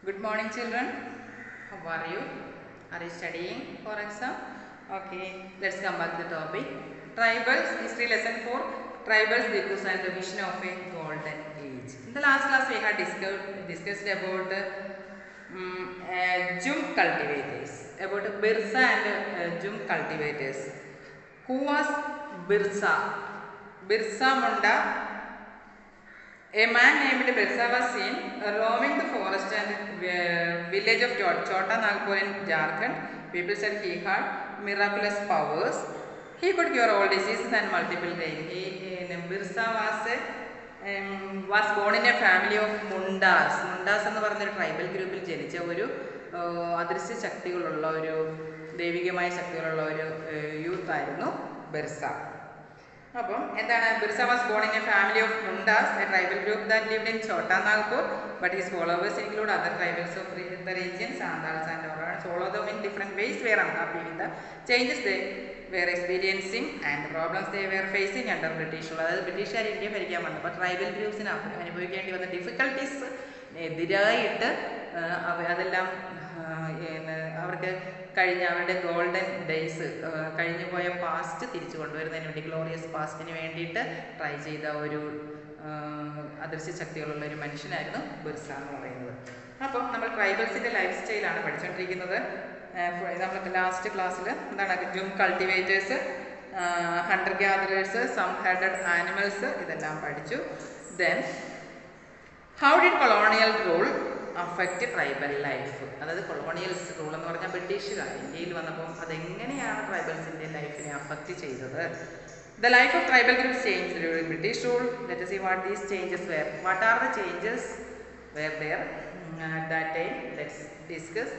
Good morning, children. How are you? Are you studying for exam? Okay, let's come back to the topic. Tribals, history lesson 4. Tribals, the use and the vision of a golden age. In the last class, we had discussed about Jum cultivators, about Birsa and Jum cultivators. Who was Birsa? Birsa Munda. A man named Birsa was seen roaming the forest and village of Chota Nagpur in Jharkhand. People said he had miraculous powers. He could cure all diseases and multiple pain. Birsa was born in a family of Mundas. Mundas എന്ന് പറഞ്ഞൊരു tribal ഗ്രൂപ്പിൽ ജനിച്ച ഒരു അദൃശ്യ ശക്തികളുള്ള ഒരു ദൈവികമായ ശക്തികളുള്ള ഒരു youth ആയിരുന്നു ബിർസ. അപ്പം എന്താണ് Birsa was born in a family of Mundas, a tribal group that lived in Chota Nagpur, but his followers include other tribals of the region, Santhals and Oraons. All of them in different ways were unhappy with the changes they were experiencing and the problems they were facing under British rule. അതായത് ബ്രിട്ടീഷുകാർ India ഭരിക്കാൻ വന്നു. അപ്പോൾ tribal ഗ്രൂപ്പ്സിന് അനുഭവിക്കേണ്ടി വന്ന difficulties എതിരായിട്ട് അതെല്ലാം അവർക്ക് കഴിഞ്ഞ അവരുടെ ഗോൾഡൻ ഡേയ്സ് കഴിഞ്ഞു പോയ പാസ്റ്റ് തിരിച്ചു കൊണ്ടുവരുന്നതിന് വേണ്ടി, ഗ്ലോറിയസ് പാസ്റ്റിന് വേണ്ടിയിട്ട് ട്രൈ ചെയ്ത ഒരു അദൃശ്യ ശക്തികളുള്ള ഒരു മനുഷ്യനായിരുന്നു ബിർസ എന്ന് പറയുന്നത്. അപ്പം നമ്മൾ ട്രൈബൽസിൻ്റെ ലൈഫ് സ്റ്റൈലാണ് പഠിച്ചുകൊണ്ടിരിക്കുന്നത്. നമ്മൾ ലാസ്റ്റ് ക്ലാസ്സിൽ എന്താണ് jhum cultivators, hunter gatherers, some herded animals ഇതെല്ലാം പഠിച്ചു. Then how did colonial rule affect tribal life? അതായത് കൊളോണിയൽസ് റൂൾ എന്ന് പറഞ്ഞാൽ ബ്രിട്ടീഷുകാർ ഇന്ത്യയിൽ വന്നപ്പോൾ അതെങ്ങനെയാണ് ട്രൈബൽസിൻ്റെ ലൈഫിനെ അഫക്റ്റ് ചെയ്തത്? The life of tribal groups changed during British rule. Let us see what these changes were. What are the changes were there at that time? Let's discuss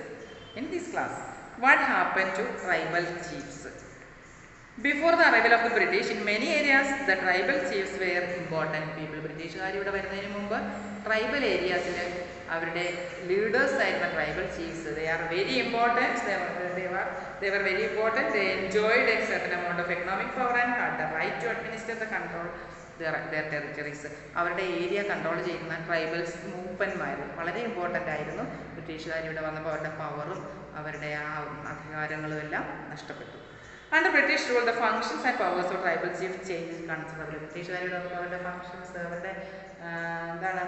in this class. What happened to tribal chiefs? Before the arrival of the British, in many areas, the tribal chiefs were important people. ബ്രിട്ടീഷുകാർ ഇവിടെ വരുന്നതിന് മുമ്പ് tribal ഏരിയാസിൽ അവരുടെ leaders ആയിരുന്ന tribal chiefs, they are very important. They were very important. They enjoyed a certain amount of economic power and had the right to administer the control their territories. അവരുടെ area control ചെയ്യുന്ന tribals മൂപ്പന്മാർ വളരെ important ആയിരുന്നു. ബ്രിട്ടീഷുകാർ ഇവിടെ വന്നപ്പോൾ അവരുടെ പവറും അവരുടെ ആ അധികാരങ്ങളും എല്ലാം നഷ്ടപ്പെട്ടു. Under British rule, the functions and powers of tribal chiefs changed considerably. ബ്രിട്ടീഷുകാരുടെ അവരുടെ ഫങ്ഷൻസ്, അവരുടെ എന്താണ്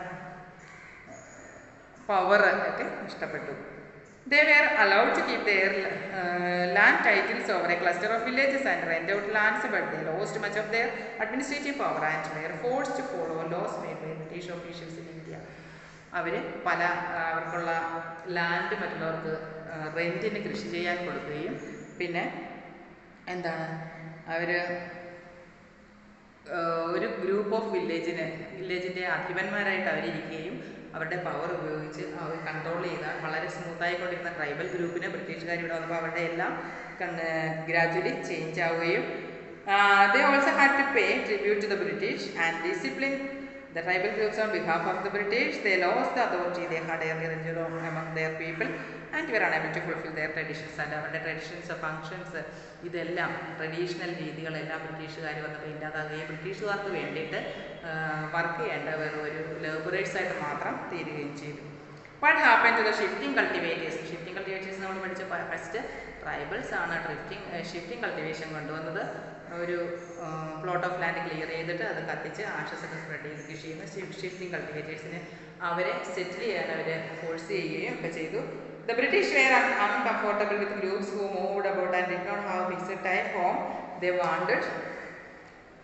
പവർ ഒക്കെ നഷ്ടപ്പെട്ടു. They were allowed to keep their land titles over a cluster of villages and rent out lands, but they lost much of their administrative power and were forced to follow laws made by British officials in India. അവർക്കുള്ള land മറ്റുള്ളവർക്ക് റെൻറ്റിന് കൃഷി ചെയ്യാൻ കൊടുക്കുകയും പിന്നെ എന്താണ് അവർ ഒരു group of വില്ലേജിൻ്റെ അധിപന്മാരായിട്ട് അവരിയ്ക്കുകയും അവരുടെ പവർ ഉപയോഗിച്ച് അവർ കൺട്രോൾ ചെയ്ത വളരെ സ്മൂത്തായിക്കൊണ്ടിരുന്ന ട്രൈബൽ ഗ്രൂപ്പിനെ ബ്രിട്ടീഷുകാർ ഇവിടെ വന്നപ്പോൾ അവരുടെ എല്ലാം ഗ്രാജുവലി ചേഞ്ച് ആവുകയും they also had to pay tribute to the British and discipline the tribal groups on behalf of the British. They lost the authority they had earlier enjoyed among their people and were unable to fulfill their traditions. And അവരുടെ traditions, functions, ഇതെല്ലാം traditional രീതികളെല്ലാം ബ്രിട്ടീഷുകാർ വന്നപ്പോൾ ഇല്ലാതാകുകയും ബ്രിട്ടീഷുകാർക്ക് വേണ്ടിയിട്ട് work ചെയ്യേണ്ടവർ ഒരു ലേബറേഴ്സായിട്ട് മാത്രം തീരുകയും ചെയ്തു. What happened to the shifting cultivators? Shifting cultivators നമ്മൾ പഠിച്ച ഫസ്റ്റ് ട്രൈബൽസ് ആണ് ഷിഫ്റ്റിംഗ് കൾട്ടിവേഷൻ കൊണ്ടുവന്നത്. ഒരു പ്ലോട്ട് ഓഫ് ലാൻഡ് ക്ലിയർ ചെയ്തിട്ട് അത് കത്തിച്ച് ആഷസൊക്കെ സ്പ്രെഡ് ചെയ്ത് കൃഷി ചെയ്യുന്ന ഷിഫ്റ്റിംഗ് കൾട്ടിവേറ്റേഴ്സിന് അവരെ സെറ്റിൽ ചെയ്യാൻ അവരെ ഫോഴ്സ് ചെയ്യുകയും ഒക്കെ ചെയ്തു. The British were uncomfortable with groups who moved about and did not have fixed type home. They wanted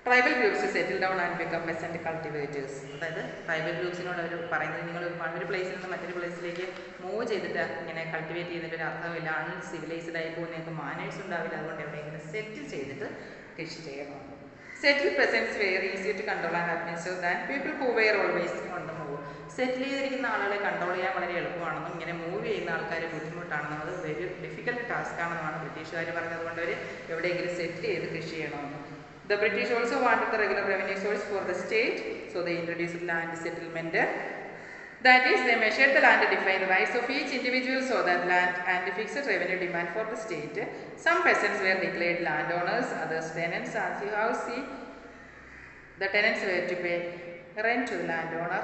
tribal groups settle down and become peasant cultivators. അതായത് ട്രൈബൽ ഗ്രൂപ്പ്സിനോട് അവർ പറയുന്നത്, നിങ്ങൾ ഒരു പ്ലേസിൽ നിന്ന് മറ്റൊരു പ്ലേസിലേക്ക് മൂവ് ചെയ്തിട്ട് ഇങ്ങനെ കൾട്ടിവേറ്റ് ചെയ്യുന്നതിൻ്റെ ഒരു അർത്ഥമില്ല, അൺസിവിലൈസ്ഡ് ആയി പോകുന്നതിന് മാനേഴ്സ് ഉണ്ടാവില്ല, അതുകൊണ്ട് എവിടെയെങ്കിലും സെറ്റിൽ ചെയ്തിട്ട് കൃഷി ചെയ്യണം. Settled peasants were easy to control and administer than people who were always on the move. Settle ചെയ്തിരിക്കുന്ന ആളുകളെ കൺട്രോൾ ചെയ്യാൻ വളരെ എളുപ്പമാണെന്നും ഇങ്ങനെ മൂവ് ചെയ്യുന്ന ആൾക്കാർ ബുദ്ധിമുട്ടാണെന്നും അത് വെരി ഡിഫിക്കൽട്ട് ടാസ്ക് ആണെന്നാണ് ബ്രിട്ടീഷുകാർ പറഞ്ഞതുകൊണ്ട് അവർ എവിടെയെങ്കിലും സെറ്റിൽ ചെയ്ത് കൃഷി ചെയ്യണമെന്ന്. The British also wanted the regular revenue source for the state, so they introduced land settlement. That is, they measured the land to define the rights of each individual so that land and fixed revenue demand for the state. Some peasants were declared landowners, others tenants. As you have seen, the tenants were to pay rent to the landowner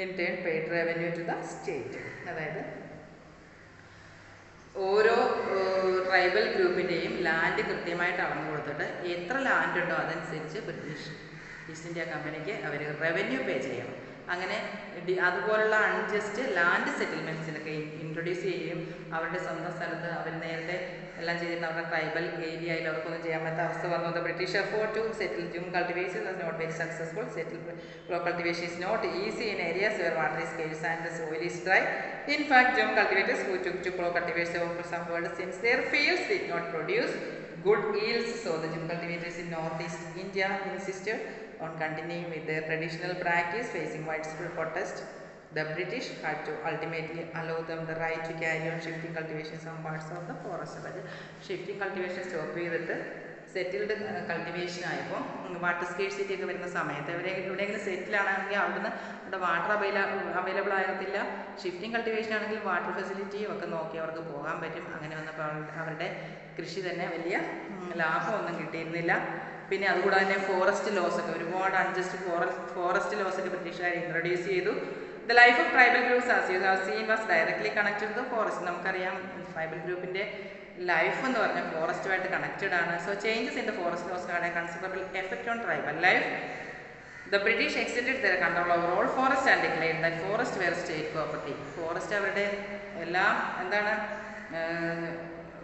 in turn paid revenue to the state. അതായത് ഓരോ tribal ഗ്രൂപ്പിൻ്റെയും land കൃത്യമായിട്ട് അളന്നു കൊടുത്തിട്ട് എത്ര land ഉണ്ടോ അതനുസരിച്ച് British east India കമ്പനിക്ക് അവർ revenue പേ ചെയ്യണം. അങ്ങനെ അതുപോലുള്ള അൺജസ്റ്റ് ലാൻഡ് സെറ്റിൽമെൻറ്റ്സിനൊക്കെ ഇൻട്രൊഡ്യൂസ് ചെയ്യുകയും അവരുടെ സ്വന്തം സ്ഥലത്ത് അവർ നേരത്തെ എല്ലാം ചെയ്തിരുന്ന അവരുടെ ട്രൈബൽ ഏരിയയിൽ അവർക്കൊന്നും ചെയ്യാൻ പറ്റാത്ത അവസ്ഥ വന്നു. The British effort to settle jhum cultivation was not very successful. Settle cultivation is not easy in areas where water is scarce and the soil is dry. In fact, Jum cultivators who took to crop cultivation of some world since their fields did not produce good yields, so the Jum cultivators in northeast India insisted on continuing with their traditional practice. Facing widespread protest, the British had to ultimately allow them the right to carry on shifting cultivation in some parts of the forest. അതായത് shifting cultivation stop ചെയ്തിട്ട് settled cultivation ആയപ്പോൾ water scarcity ഒക്കെ വരുന്ന സമയത്ത് എവിടെയെങ്കിലും സെറ്റിലാണെങ്കിൽ അവിടുന്ന് അവിടെ water available ആകത്തില്ല. ഷിഫ്റ്റിംഗ് കൾട്ടിവേഷൻ ആണെങ്കിൽ വാട്ടർ ഫെസിലിറ്റിയും ഒക്കെ നോക്കി അവർക്ക് പോകാൻ പറ്റും. അങ്ങനെ വന്നപ്പോൾ അവരുടെ കൃഷി തന്നെ വലിയ ലാഭമൊന്നും കിട്ടിയിരുന്നില്ല. പിന്നെ അതുകൂടാതെ തന്നെ ഫോറസ്റ്റ് ലോസ് ഒക്കെ ഒരുപാട് അൺജസ്റ്റ് ഫോറസ്റ്റ് ലോസ് ഒക്കെ ബ്രിട്ടീഷുകാർ ഇൻട്രൊഡ്യൂസ് ചെയ്തു. The life of tribal groups as you have seen was directly connected to forest. നമുക്കറിയാം ട്രൈബൽ ഗ്രൂപ്പിൻ്റെ ലൈഫ് എന്ന് പറഞ്ഞാൽ ഫോറസ്റ്റുമായിട്ട് കണക്റ്റഡ് ആണ്. So changes in the forest laws had a considerable effect on tribal life. The British extended their control over all forest and declared that forest were state property. Forest അവരുടെ എല്ലാം എന്താണ്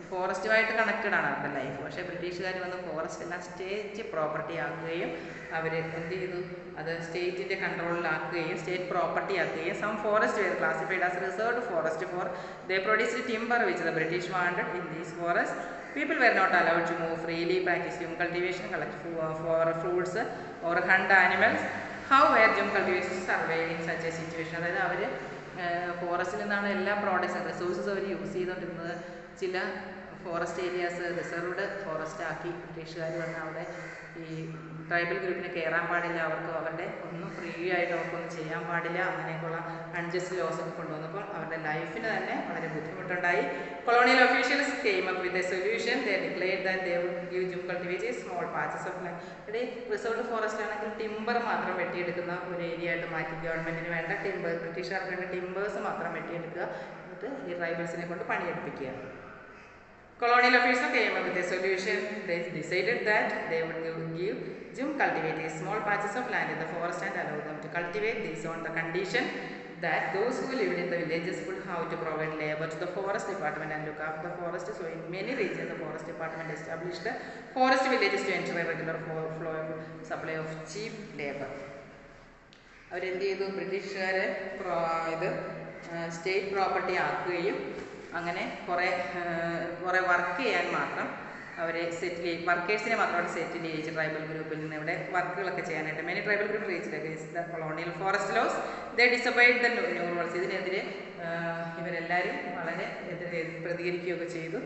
ഫോറസ്റ്റുമായിട്ട് connected ആണ് അവരുടെ life. പക്ഷേ ബ്രിട്ടീഷുകാർ വന്ന് forest എല്ലാം state property ആക്കുകയും അവർ എന്ത് ചെയ്തു, അത് സ്റ്റേറ്റിൻ്റെ കൺട്രോളിലാക്കുകയും സ്റ്റേറ്റ് പ്രോപ്പർട്ടി ആക്കുകയും some forest were classified as reserved forest for they produced timber which the British wanted in these forest. People were not allowed to move freely, practice Jum cultivation, collect for fruits or hunt animals. How were Jum cultivators survived in such a situation? അതായത് അവർ ഫോറസ്റ്റിൽ നിന്നാണ് എല്ലാ പ്രോഡക്ട്സും resources അവർ use ചെയ്തുകൊണ്ടിരുന്നത്. ചില forest areas reserved forest ആക്കി ബ്രിട്ടീഷുകാർ വന്ന് അവിടെ ഈ ട്രൈബൽ ഗ്രൂപ്പിന് കയറാൻ പാടില്ല, അവർക്ക് അവരുടെ ഒന്നും ഫ്രീ ആയിട്ട് അവർക്കൊന്നും ചെയ്യാൻ പാടില്ല, അങ്ങനെയൊക്കെയുള്ള അൺജസ്റ്റ് ലോസ് ഒക്കെ കൊണ്ടുവന്നപ്പോൾ അവരുടെ ലൈഫിന് തന്നെ വളരെ ബുദ്ധിമുട്ടുണ്ടായി. Colonial officials came up with a solution. They declared that they would give jhum cultivators small patches of land. ഇവിടെ റിസർവ്ഡ് ഫോറസ്റ്റ് ആണെങ്കിൽ ടിമ്പർ മാത്രം വെട്ടിയെടുക്കുന്ന ഒരു ഏരിയ ആയിട്ട് മാറ്റി ഗവൺമെൻറ്റിന് വേണ്ട ബ്രിട്ടീഷുകാർക്ക് വേണ്ട ടിമ്പേഴ്സ് മാത്രം വെട്ടിയെടുക്കുക, എന്നിട്ട് ഈ ട്രൈബൽസിനെ കൊണ്ട് പണിയെടുപ്പിക്കുക. Colonial officials came up with a solution. They decided that they would give Jum cultivators small patches of land in the forest and allow them to cultivate these on the condition that those who lived in the villages would have to provide labor to the forest department and look after the forest. So in many regions the forest department established forest villages to ensure a regular flow of supply of cheap labor. അവരെന്ത് ചെയ്തു, ബ്രിട്ടീഷുകാരെ ഇത് state property ആക്കുകയും അങ്ങനെ കുറേ work ചെയ്യാൻ മാത്രം അവരെ വർക്കേഴ്സിനെ മാത്രം അവിടെ സെറ്റിൽ ചെയ്യിച്ച് ട്രൈബൽ ഗ്രൂപ്പിൽ നിന്ന് ഇവിടെ വർക്കുകളൊക്കെ ചെയ്യാനായിട്ട് many tribal group reached against the colonial forest laws. They disobeyed the new rules. ഇതിനെതിരെ ഇവരെല്ലാവരും വളരെ പ്രതികരിക്കുകയൊക്കെ ചെയ്തു.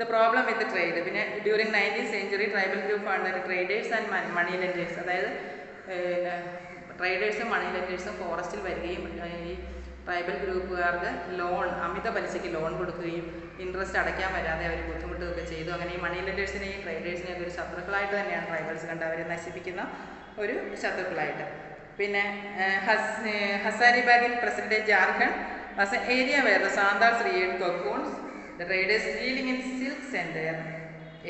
The problem with trade. പിന്നെ during 19th century tribal group ആണ് ട്രേഡേഴ്സ് ആൻഡ് മണി ലെൻഡേഴ്സ്. അതായത് ട്രേഡേഴ്സും മണി ലെൻഡേഴ്സും ഫോറസ്റ്റിൽ വരികയും ഈ ട്രൈബൽ ഗ്രൂപ്പുകാർക്ക് ലോൺ അമിത പലിശയ്ക്ക് ലോൺ കൊടുക്കുകയും ഇൻട്രസ്റ്റ് അടയ്ക്കാൻ വരാതെ അവർ ബുദ്ധിമുട്ടുകയൊക്കെ ചെയ്തു. അങ്ങനെ ഈ മണി ലെൻഡേഴ്സിനെയും ട്രേഡേഴ്സിനെയും ഒരു ശത്രുക്കളായിട്ട് തന്നെയാണ് ട്രൈബൽസ് കണ്ട് അവരെ നശിപ്പിക്കുന്ന ഒരു ശത്രുക്കളായിട്ട്. പിന്നെ Hazaribagh in president Jharkhand was an area where the Santhals reared cocoons. The traders dealing in silks and their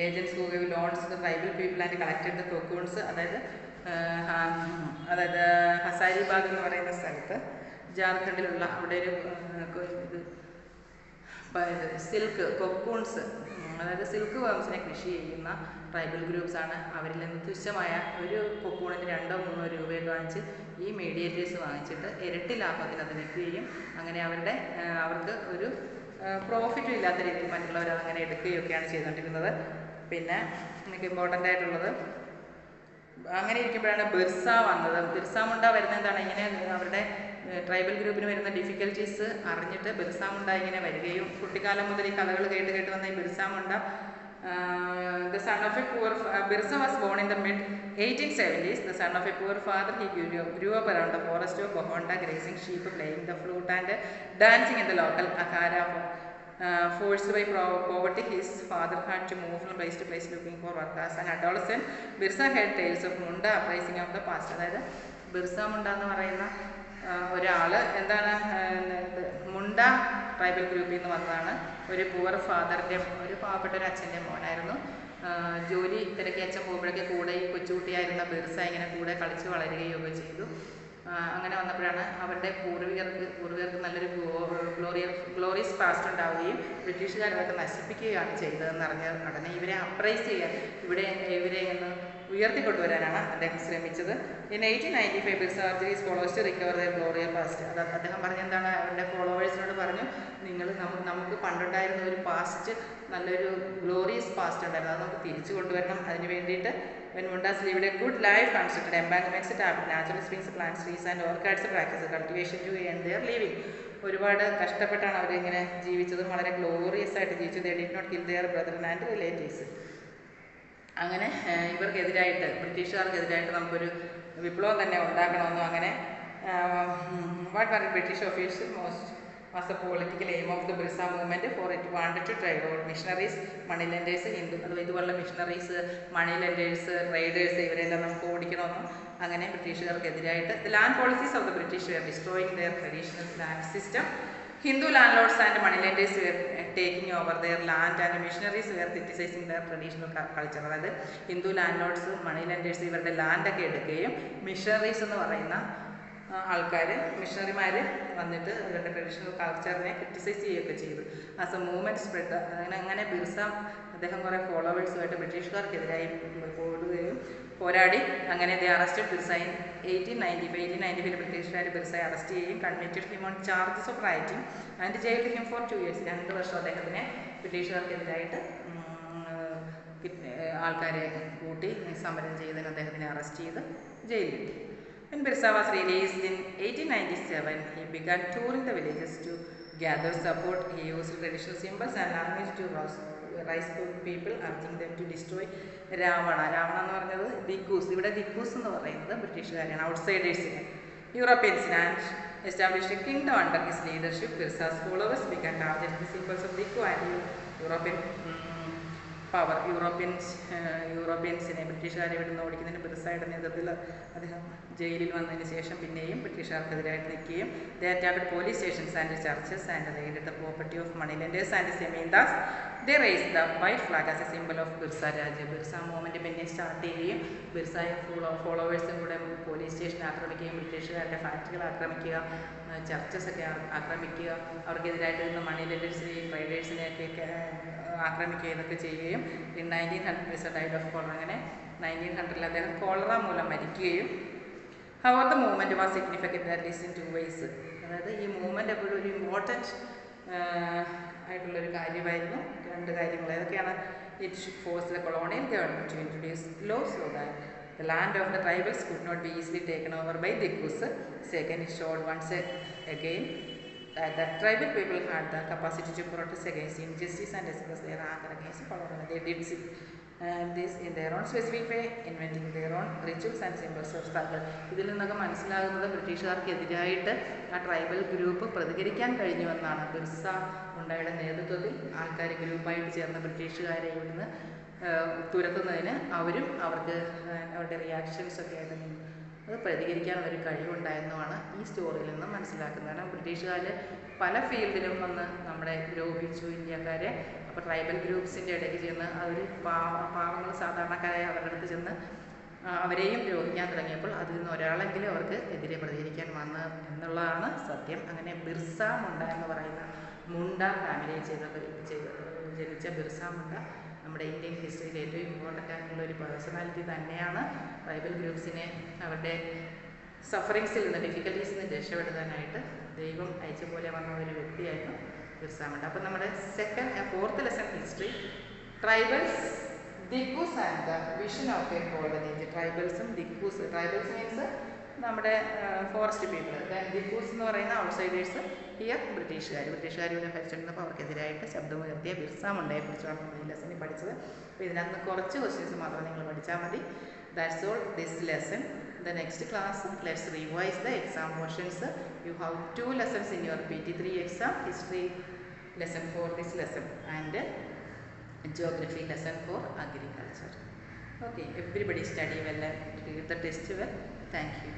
agents who gave loans to the tribal people and collected the cocoons. അതായത് ഹസാരിബാഗ് എന്ന് പറയുന്ന സ്ഥലത്ത് ജാർഖണ്ഡിലുള്ള അവിടെ ഒരു സിൽക്ക് കൊക്കൂൺസ്, അതായത് സിൽക്ക് വേംസിനെ കൃഷി ചെയ്യുന്ന tribal ഗ്രൂപ്പ്സാണ്. അവരിൽ നിന്ന് തുച്ഛമായ ഒരു കൊക്കൂണിന് 2-3 രൂപയൊക്കെ വാങ്ങിച്ച് ഈ മീഡിയേറ്റേഴ്സ് വാങ്ങിച്ചിട്ട് ഇരട്ടി ലാഭത്തിന് അത് വിൽക്കുകയും അങ്ങനെ അവർക്ക് ഒരു പ്രോഫിറ്റും ഇല്ലാത്ത രീതിയിൽ മറ്റുള്ളവർ അങ്ങനെ എടുക്കുകയൊക്കെയാണ് ചെയ്തുകൊണ്ടിരുന്നത്. പിന്നെ എനിക്ക് ഇമ്പോർട്ടൻ്റ് ആയിട്ടുള്ളത് അങ്ങനെ ഇരിക്കുമ്പോഴാണ് ബിർസ വന്നത്. ബിർസ മുണ്ട വരുന്നത് എന്താണ്, ഇങ്ങനെ അവരുടെ ട്രൈബൽ ഗ്രൂപ്പിന് വരുന്ന ഡിഫിക്കൽട്ടീസ് അറിഞ്ഞിട്ട് ബിർസ മുണ്ട ഇങ്ങനെ വരികയും കുട്ടിക്കാലം മുതൽ ഈ കഥകൾ കേട്ട് വന്ന ഈ Birsa Munda the son of a poor Birsa was born in the mid-1870s. The son of a poor father, he grew up around the forest of Bohonda, grazing sheep, playing the flute and dancing in the local akhara. Forced by poverty, his father had to move from place to place looking for work. As an adolescent, Birsa had tales of Munda uprising of the past. അതായത് ബിർസ മുണ്ട എന്ന് പറയുന്ന ഒരു ഒരാൾ എന്താണ് മുണ്ട tribal ഗ്രൂപ്പിൽ നിന്ന് വന്നതാണ്. ഒരു പുവർ ഫാദറിൻ്റെ, ഒരു പാവപ്പെട്ട ഒരു അച്ഛൻ്റെ മോനായിരുന്നു. ജോലി തിരക്കി അച്ഛൻ പോകുമ്പോഴൊക്കെ കൂടെ ഈ കൊച്ചുകുട്ടിയായിരുന്ന ബിർസ ഇങ്ങനെ കൂടെ കളിച്ച് വളരുകയൊക്കെ ചെയ്തു. അങ്ങനെ വന്നപ്പോഴാണ് അവരുടെ പൂർവികർക്ക് നല്ലൊരു ഗ്ലോറിയസ് പാസ്റ്റ് ഉണ്ടാവുകയും ബ്രിട്ടീഷുകാരൊക്കെ നശിപ്പിക്കുകയാണ് ചെയ്തതെന്ന് അറിഞ്ഞ ഉടനെ ഇവരെ അപ്രൈസ് ചെയ്യാൻ, ഇവരെ ഒന്ന് ഉയർത്തിക്കൊണ്ടുവരാനാണ് അദ്ദേഹം ശ്രമിച്ചത്. In 1895 Birsa urged his followers to recover the glorious past. അദ്ദേഹം പറഞ്ഞെന്താണ്, അവരുടെ ഫോളോവേഴ്സിനോട് പറഞ്ഞു, നമുക്ക് പണ്ടുണ്ടായിരുന്ന ഒരു പാസ്റ്റ്, നല്ലൊരു ഗ്ലോറിയസ് പാസ്റ്റ് ഉണ്ടായിരുന്നു, അത് നമുക്ക് തിരിച്ചു കൊണ്ടുവരണം. അതിന് വേണ്ടിയിട്ട് when Mundas lived a good life, constructed embankments, tapped natural springs, plants, trees and orchids, practiced cultivation to earn their living. ഒരുപാട് കഷ്ടപ്പെട്ടാണ് അവരിങ്ങനെ ജീവിച്ചതും വളരെ ഗ്ലോറിയസ് ആയിട്ട് ജീവിച്ചു. They did not kill their brethren and relatives. അങ്ങനെ ഇവർക്കെതിരായിട്ട്, ബ്രിട്ടീഷുകാർക്കെതിരായിട്ട് നമുക്കൊരു വിപ്ലവം തന്നെ ഉണ്ടാക്കണമെന്നും അങ്ങനെ what were British officials most was the political aim of the Birsa movement, for it wanted to drive out missionaries, money lenders, Hindu, ഇതുപോലുള്ള missionaries, മണി lenders, Riders, ഇവരെല്ലാം നമുക്ക് ഓടിക്കണമെന്നും അങ്ങനെ ബ്രിട്ടീഷുകാർക്കെതിരായിട്ട് the land policies of the British were destroying their traditional land system. Hindu landlords and money lenders were taking over their land and missionaries were criticizing their traditional culture. അതായത് Hindu landlords, moneylenders ഇവരുടെ ലാൻഡൊക്കെ എടുക്കുകയും missionaries എന്ന് പറയുന്ന ആൾക്കാർ, മിഷണറിമാർ വന്നിട്ട് ഇവരുടെ ട്രഡീഷണൽ കൾച്ചറിനെ ക്രിറ്റിസൈസ് ചെയ്യുകയൊക്കെ ചെയ്തു. ആസ് എ മൂവ്മെൻറ്റ് സ്പ്രെഡ്, അങ്ങനെ ബിർസ അദ്ദേഹം കുറേ ഫോളോവേഴ്സുമായിട്ട് ബ്രിട്ടീഷുകാർക്കെതിരായി പോരാടി. അങ്ങനെ ദേ അറസ്റ്റഡ് ബിർസ ഇൻ 1895 ബ്രിട്ടീഷുകാർ ബിർസയെ അറസ്റ്റ് ചെയ്യുകയും convicted him on charges of writing and jailed him for 2 years. 2 വർഷം അദ്ദേഹത്തിനെ ബ്രിട്ടീഷുകാർക്കെതിരായിട്ട് ആൾക്കാരെ കൂട്ടി സമരം ചെയ്തതിന് അദ്ദേഹത്തിനെ അറസ്റ്റ് ചെയ്ത് ജയിലിലിട്ടു. When Birsa was released in 1897, he began touring the villages to gather support. He used traditional symbols and language to rise people, urging them to destroy Ravana എന്ന് പറഞ്ഞത് ദിക്കൂസ്. ഇവിടെ ദിക്കൂസ് എന്ന് പറയുന്നത് ബ്രിട്ടീഷുകാരാണ്, ഔട്ട്സൈഡേഴ്സിന്, യൂറോപ്യൻസിന്. And established a kingdom under his leadership. Birsa's followers began targeting the symbols of Dikku and European power. യൂറോപ്യൻസിനെ, ബ്രിട്ടീഷുകാരെ ഇവിടുന്ന് ഓടിക്കുന്നതിന് ബിർസയുടെ നേതൃത്വത്തിൽ അദ്ദേഹം ജയിലിൽ വന്നതിന് ശേഷം പിന്നെയും ബ്രിട്ടീഷുകാർക്കെതിരായിട്ട് നിൽക്കുകയും they attacked police stations and churches and raided the property of money lenders and സെമീന്ദാസ്. they raised the white flag as a symbol of Birsa Raj. Birsa movement പിന്നെ സ്റ്റാർട്ട് ചെയ്യുകയും ബിർസയെ ഫോളോവേഴ്സും കൂടെ പോലീസ് സ്റ്റേഷൻ ആക്രമിക്കുകയും ബ്രിട്ടീഷുകാരുടെ ഫാക്ടറികൾ ആക്രമിക്കുക, ചർച്ചസൊക്കെ ആക്രമിക്കുക, അവർക്കെതിരായിട്ട് നിന്ന് മണി ലെൻഡേഴ്സിനെയും റൈഡേഴ്സിനെയൊക്കെ ആക്രമിക്കുക, ഇതൊക്കെ ചെയ്യുകയും 1900 ഡൈഡ് ഓഫ് കോളറ. അങ്ങനെ 1900 അദ്ദേഹം കോളറ മൂലം മരിക്കുകയും. However the movement was significant at least in 2 ways. അതായത് ഈ മൂവ്മെൻറ്റ് എപ്പോഴും ഒരു ഇമ്പോർട്ടൻറ്റ് ആയിട്ടുള്ളൊരു കാര്യമായിരുന്നു. 2 കാര്യങ്ങൾ ഏതൊക്കെയാണ്? It force the colonial government to introduce laws so that the land of the tribals could not be easily taken over by Dikkus. Second, it showed once again that tribal people had the capacity to protest against injustice and express their anger against colonialism. They did this in their own specific way, inventing their own rituals and symbols of struggle. ഇതിൽ നിന്നൊക്കെ മനസ്സിലാകുന്നത് ബ്രിട്ടീഷുകാർക്കെതിരായിട്ട് ആ tribal group പ്രതികരിക്കാൻ കഴിഞ്ഞുവെന്നാണ്. ബിർസ മുണ്ടയുടെ നേതൃത്വത്തിൽ ആൾക്കാർ ഗ്രൂപ്പായിട്ട് ചേർന്ന് ബ്രിട്ടീഷുകാരെ ഇവിടുന്ന് തുരത്തുന്നതിന് അവർക്ക് അവരുടെ റിയാക്ഷൻസൊക്കെ ആയിട്ട് അത് പ്രതികരിക്കാനുള്ളൊരു കഴിവുണ്ടായിരുന്നുമാണ് ഈ സ്റ്റോറിയിൽ നിന്ന് മനസ്സിലാക്കുന്നത്. കാരണം ബ്രിട്ടീഷുകാർ പല ഫീൽഡിലും വന്ന് നമ്മളെ ദ്രോഹിച്ചു ഇന്ത്യക്കാരെ. അപ്പോൾ ട്രൈബൽ ഗ്രൂപ്പ്സിൻ്റെ ഇടയ്ക്ക് ചെന്ന് അവർ പാവങ്ങൾ സാധാരണക്കാരായ അവരുടെ അടുത്ത് ചെന്ന് അവരെയും ദ്രോഹിക്കാൻ തുടങ്ങിയപ്പോൾ അതിൽ നിന്ന് ഒരാളെങ്കിലും അവർക്ക് എതിരെ പ്രതികരിക്കാൻ വന്നു എന്നുള്ളതാണ് സത്യം. അങ്ങനെ ബിർസ മുണ്ട എന്ന് പറയുന്ന മുണ്ട ഫാമിലിയിൽ ജനിച്ച ബിർസ മുണ്ട നമ്മുടെ ഇന്ത്യൻ ഹിസ്റ്ററിയിൽ ഏറ്റവും ഇമ്പോർട്ടൻ്റ് ആയിട്ടുള്ള ഒരു പേഴ്സണാലിറ്റി തന്നെയാണ്. ട്രൈബൽ ഗ്രൂപ്പ്സിനെ അവരുടെ സഫറിങ്സിൽ നിന്ന്, ഡിഫിക്കൽട്ടീസിൽ നിന്ന് രക്ഷപ്പെടുത്താനായിട്ട് ദൈവം അയച്ച പോലെ വന്ന ഒരു വ്യക്തിയായിരുന്നു ബിർസ മുണ്ട. അപ്പോൾ നമ്മുടെ fourth lesson history, tribals, dikus and the vision of a golden age. ട്രൈബൽസും ദിക്കൂസ്, ട്രൈബൽസ് മീൻസ് നമ്മുടെ ഫോറസ്റ്റ് പീപ്പിൾ, ദിക്കൂസ് എന്ന് പറയുന്ന ഔട്ട്സൈഡേഴ്സ്, ഹിയർ ബ്രിട്ടീഷുകാർ ഇവിടെ ഭരിച്ചിരുന്നപ്പോൾ അവർക്കെതിരായിട്ട് ശബ്ദമുയർത്തിയ ബിർസ മുണ്ടയെ കുറിച്ചാണ് നമ്മൾ ഈ ലെസണിൽ പഠിച്ചത്. അപ്പോൾ ഇതിനകത്ത് കുറച്ച് ക്വസ്റ്റ്യൻസ് മാത്രം നിങ്ങൾ പഠിച്ചാൽ മതി. That's all this lesson. The next class, let's revise the exam questions. You have 2 lessons in your PT3 exam, history lesson for this lesson and geography lesson for agriculture. Okay, everybody study well and read the test well. Thank you.